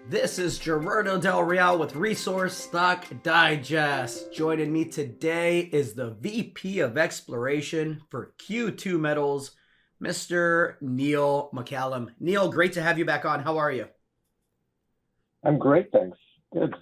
This is Gerardo Del Real with Resource Stock Digest. Joining me today is the VP of Exploration for Q2 Metals, Mr. Neil McCallum. Neil, great to have you back on. How are you? I'm great, thanks. Good.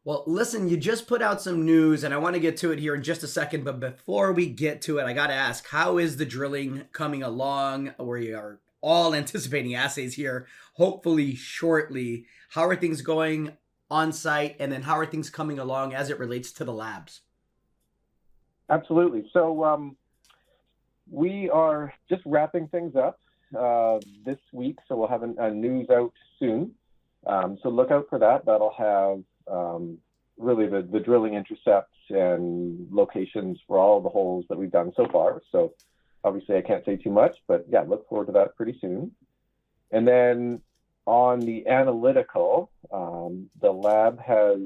Well, listen, you just put out some news, and I want to get to it here in just a second. But before we get to it, I got to ask, how is the drilling coming along? We are all anticipating assays here, hopefully shortly. How are things going on site? And then how are things coming along as it relates to the labs? Absolutely. So we are just wrapping things up this week. So we'll have a news out soon. So look out for that. That'll have really the drilling intercepts and locations for all the holes that we've done so far. So obviously I can't say too much, but yeah, look forward to that pretty soon. And then on the analytical, the lab has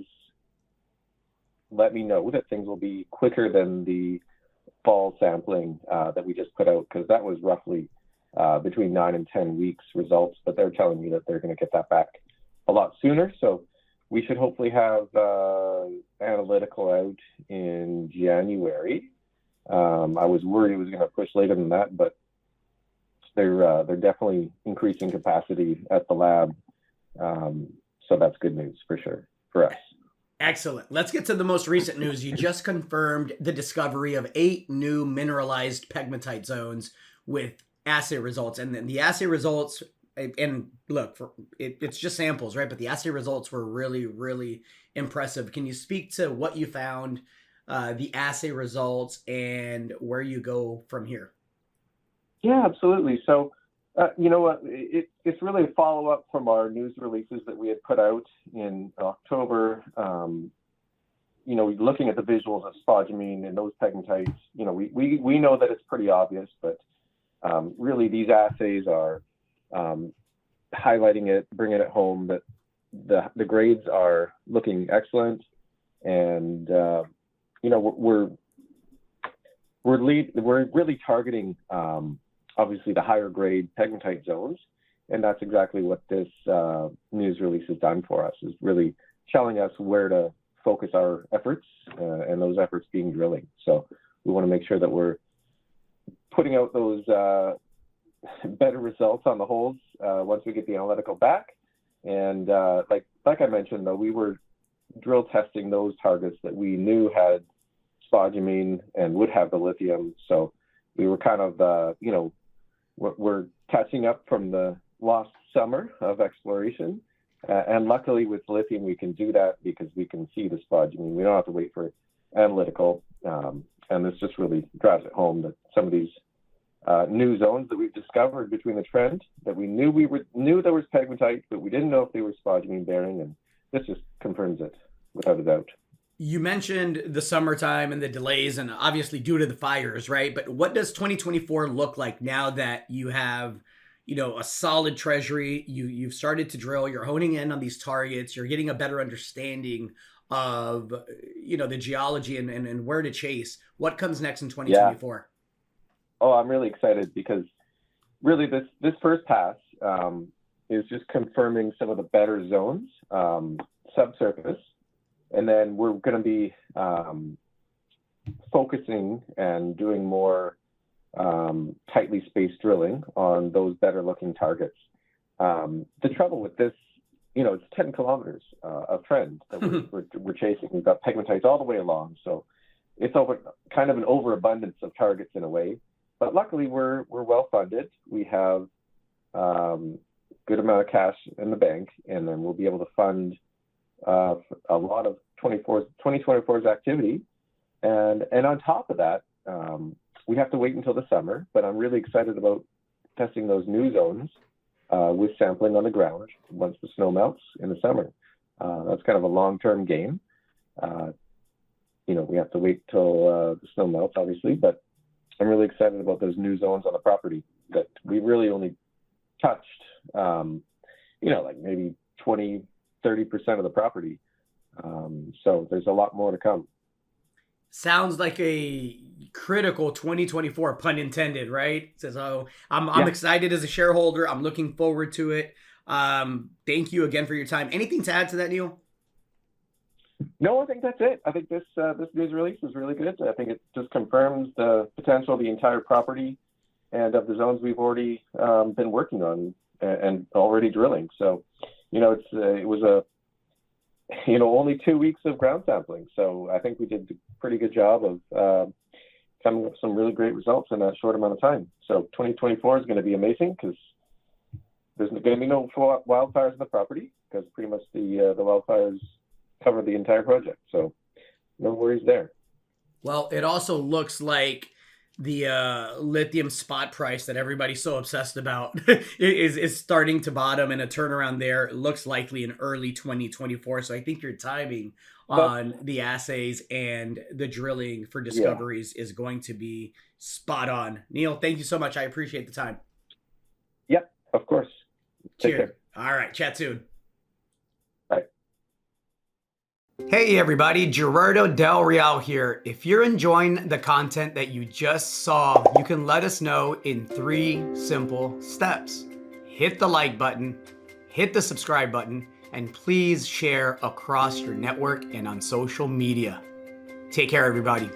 let me know that things will be quicker than the fall sampling that we just put out, because that was roughly between 9 and 10 weeks results, but they're telling me that they're going to get that back a lot sooner. So we should hopefully have analytical out in January. I was worried it was going to push later than that, but they're definitely increasing capacity at the lab. So that's good news for sure for us. Excellent. Let's get to the most recent news. You just confirmed the discovery of 8 new mineralized pegmatite zones with assay results. And then the assay results, and look, it's just samples, right? But the assay results were really, really impressive. Can you speak to what you found, the assay results, and where you go from here? Yeah, absolutely. So, you know what, it's really a follow-up from our news releases that we had put out in October. You know, looking at the visuals of spodumene and those pegmatites, you know, we know that it's pretty obvious, but really these assays are highlighting it, bringing it home that the grades are looking excellent. And, you know, we're really targeting obviously the higher grade pegmatite zones, and that's exactly what this news release has done for us, is really telling us where to focus our efforts, and those efforts being drilling. So we want to make sure that we're putting out those better results on the holes once we get the analytical back. And like I mentioned, though, we were drill testing those targets that we knew had spodumene and would have the lithium. So we were kind of, you know, we're catching up from the lost summer of exploration. And luckily with lithium, we can do that because we can see the spodumene. We don't have to wait for analytical. And this just really drives it home that some of these new zones that we've discovered between the trend that we knew there was pegmatite, but we didn't know if they were spodumene bearing. And this just confirms it without a doubt. You mentioned the summertime and the delays, and obviously due to the fires, right? But what does 2024 look like now that you have, you know, a solid treasury? You've started to drill, you're honing in on these targets, you're getting a better understanding of, you know, the geology and where to chase. What comes next in 2024? Yeah. Oh, I'm really excited because really this first pass is just confirming some of the better zones subsurface. And then we're going to be focusing and doing more tightly spaced drilling on those better looking targets. The trouble with this, you know, it's 10 kilometers of trend that we're chasing. We've got pegmatites all the way along. So it's kind of an overabundance of targets in a way. But luckily we're well funded. We have good amount of cash in the bank, and then we'll be able to fund a lot of 2024's activity. And on top of that, we have to wait until the summer, but I'm really excited about testing those new zones with sampling on the ground once the snow melts in the summer. That's kind of a long-term game. You know, we have to wait till the snow melts, obviously, but I'm really excited about those new zones on the property that we really only touched, you know, like maybe 20, 30% of the property. So there's a lot more to come. Sounds like a critical 2024, pun intended, right? So I'm excited as a shareholder. I'm looking forward to it. Thank you again for your time. Anything to add to that, Neil? No, I think that's it. I think this news release is really good. I think it just confirms the potential of the entire property and of the zones we've already been working on and already drilling. So, it was only 2 weeks of ground sampling. So I think we did a pretty good job of coming up with some really great results in that short amount of time. So 2024 is going to be amazing because there's going to be no wildfires in the property because pretty much the wildfires cover the entire project. So no worries there. Well, it also looks like the lithium spot price that everybody's so obsessed about is starting to bottom, and a turnaround there looks likely in early 2024. So I think your timing on the assays and the drilling for discoveries is going to be spot on. Neil, thank you so much. I appreciate the time. Yep, of course. Take Cheers. care. All right, chat soon. Bye. Hey everybody, Gerardo Del Real here. If you're enjoying the content that you just saw, you can let us know in 3 simple steps. Hit the like button, hit the subscribe button, and please share across your network and on social media. Take care, everybody.